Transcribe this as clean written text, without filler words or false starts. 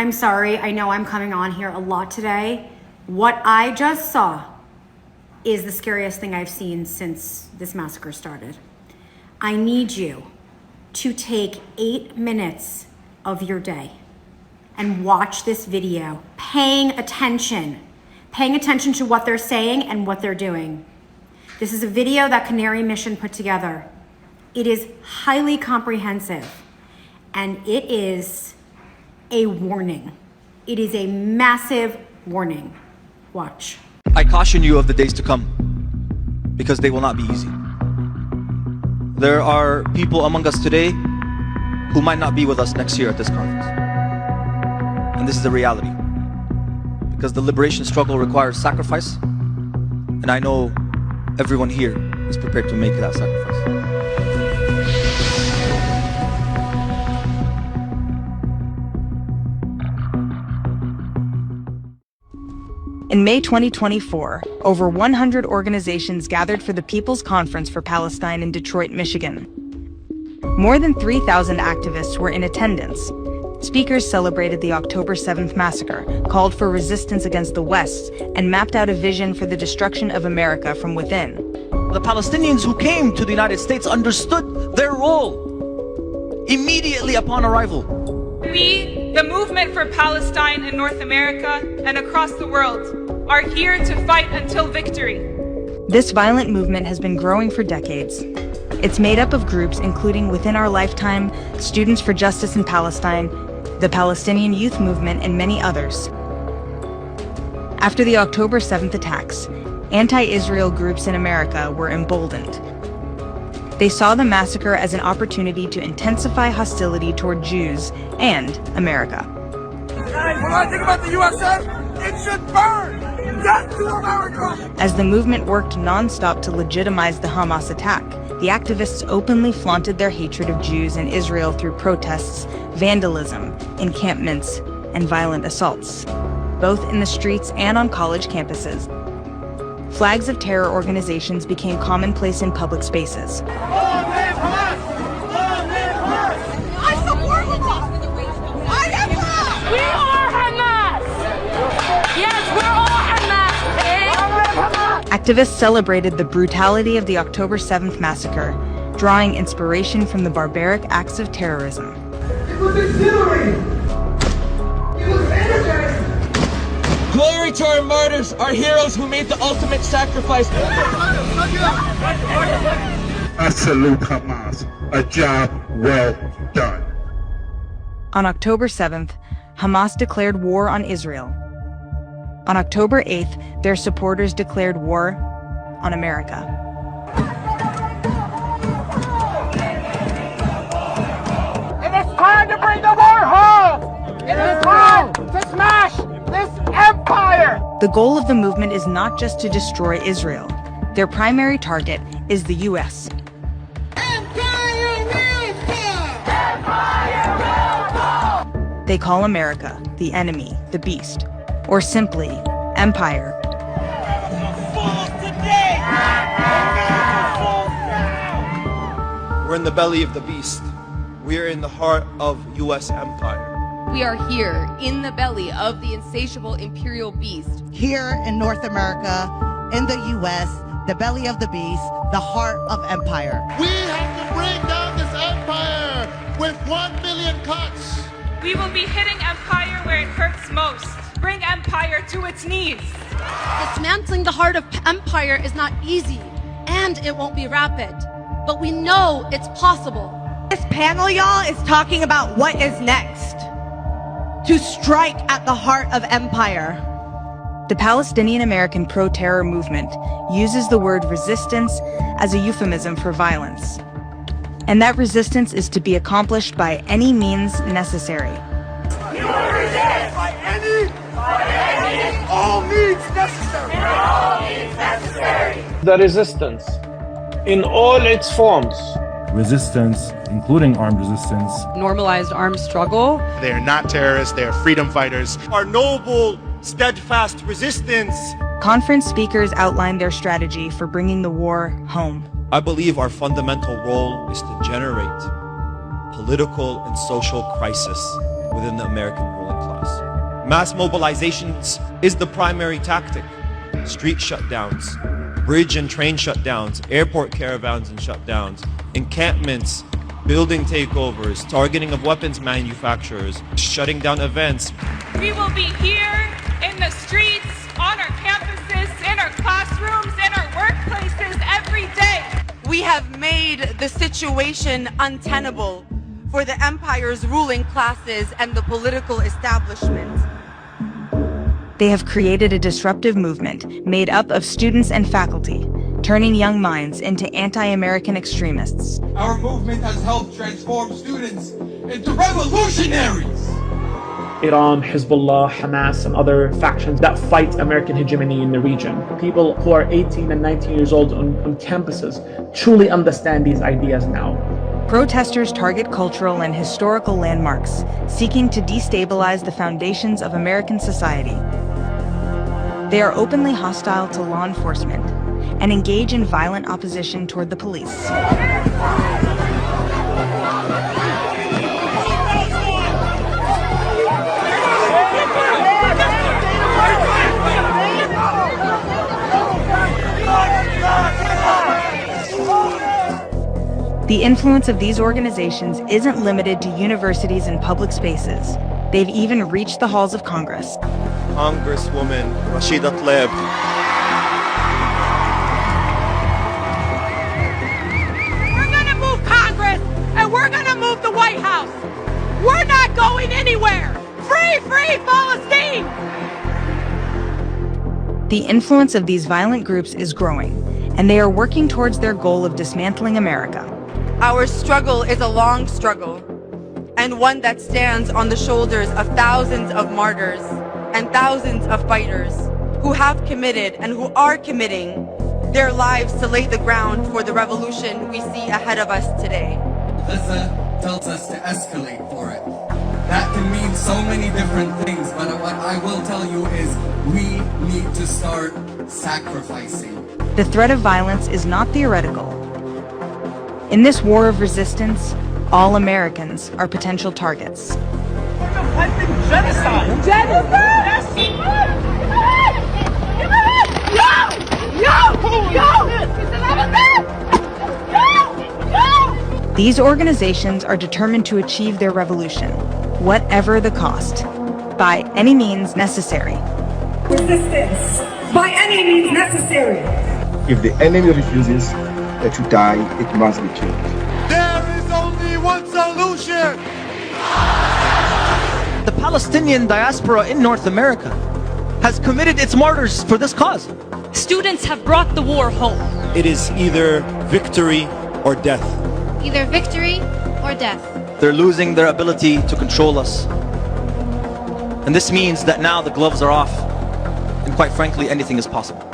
I'm sorry, I know I'm coming on here a lot today. What I just saw is the scariest thing I've seen since this massacre started. I need you to take 8 minutes of your day and watch this video, paying attention to what they're saying and what they're doing. This is a video that Canary Mission put together. It is highly comprehensive, and it is a warning. It is a massive warning. Watch. I caution you of the days to come, because they will not be easy. There are people among us today who might not be with us next year at this conference. And this is the reality. Because the liberation struggle requires sacrifice, and I know everyone here is prepared to make that sacrifice. In May 2024, over 100 organizations gathered for the People's Conference for Palestine in Detroit, Michigan. More than 3,000 activists were in attendance. Speakers celebrated the October 7th massacre, called for resistance against the West, and mapped out a vision for the destruction of America from within. The Palestinians who came to the United States understood their role immediately upon arrival. We, the movement for Palestine in North America and across the world, are here to fight until victory. This violent movement has been growing for decades. It's made up of groups including Within Our Lifetime, Students for Justice in Palestine, the Palestinian Youth Movement, and many others. After the October 7th attacks, anti-Israel groups in America were emboldened. They saw the massacre as an opportunity to intensify hostility toward Jews and America. When I think about the USS, it should burn! Death to America! As the movement worked non-stop to legitimize the Hamas attack, the activists openly flaunted their hatred of Jews and Israel through protests, vandalism, encampments, and violent assaults, both in the streets and on college campuses. Flags of terror organizations became commonplace in public spaces. Activists celebrated the brutality of the October 7th massacre, drawing inspiration from the barbaric acts of terrorism. It was exhilarating! It was energizing! Glory to our martyrs, our heroes who made the ultimate sacrifice. I salute Hamas. A job well done. On October 7th, Hamas declared war on Israel. On October 8th, their supporters declared war on America. It is time to bring the war home! It is time to smash this empire! The goal of the movement is not just to destroy Israel. Their primary target is the U.S. Empire will fall! Empire will fall! They call America the enemy, the beast, or simply, empire. We're in the belly of the beast. We're in the heart of U.S. empire. We are here in the belly of the insatiable imperial beast. Here in North America, in the U.S., the belly of the beast, the heart of empire. We have to bring down this empire with 1 million cuts. We will be hitting empire where it hurts most. Bring empire to its knees. Dismantling the heart of empire is not easy, and it won't be rapid. But we know it's possible. This panel, y'all, is talking about what is next. To strike at the heart of empire. The Palestinian American pro-terror movement uses the word resistance as a euphemism for violence. And that resistance is to be accomplished by any means necessary. You will resist by any all means necessary. All means necessary. The resistance, in all its forms. Resistance, including armed resistance. Normalized armed struggle. They are not terrorists, they are freedom fighters. Our noble, steadfast resistance. Conference speakers outlined their strategy for bringing the war home. I believe our fundamental role is to generate political and social crisis within the American ruling class. Mass mobilizations is the primary tactic. Street shutdowns, bridge and train shutdowns, airport caravans and shutdowns, encampments, building takeovers, targeting of weapons manufacturers, shutting down events. We will be here in the streets, on our campuses, in our classrooms, in our workplaces every day. We have made the situation untenable for the empire's ruling classes and the political establishment. They have created a disruptive movement made up of students and faculty, turning young minds into anti-American extremists. Our movement has helped transform students into revolutionaries. Iran, Hezbollah, Hamas, and other factions that fight American hegemony in the region. People who are 18 and 19 years old on campuses truly understand these ideas now. Protesters target cultural and historical landmarks, seeking to destabilize the foundations of American society. They are openly hostile to law enforcement and engage in violent opposition toward the police. The influence of these organizations isn't limited to universities and public spaces. They've even reached the halls of Congress. Congresswoman Rashida Tlaib. We're gonna move Congress, and we're gonna move the White House. We're not going anywhere. Free, free Palestine! The influence of these violent groups is growing, and they are working towards their goal of dismantling America. Our struggle is a long struggle, and one that stands on the shoulders of thousands of martyrs and thousands of fighters who have committed and who are committing their lives to lay the ground for the revolution we see ahead of us today. Gaza tells us to escalate for it. That can mean so many different things, but what I will tell you is we need to start sacrificing. The threat of violence is not theoretical. In this war of resistance, all Americans are potential targets. These organizations are determined to achieve their revolution, whatever the cost, by any means necessary. Resistance, by any means necessary. If the enemy refuses to die, it must be killed. There is only one solution. The Palestinian diaspora in North America has committed its martyrs for this cause. Students have brought the war home. It is either victory or death. Either victory or death. They're losing their ability to control us. And this means that now the gloves are off, and quite frankly, anything is possible.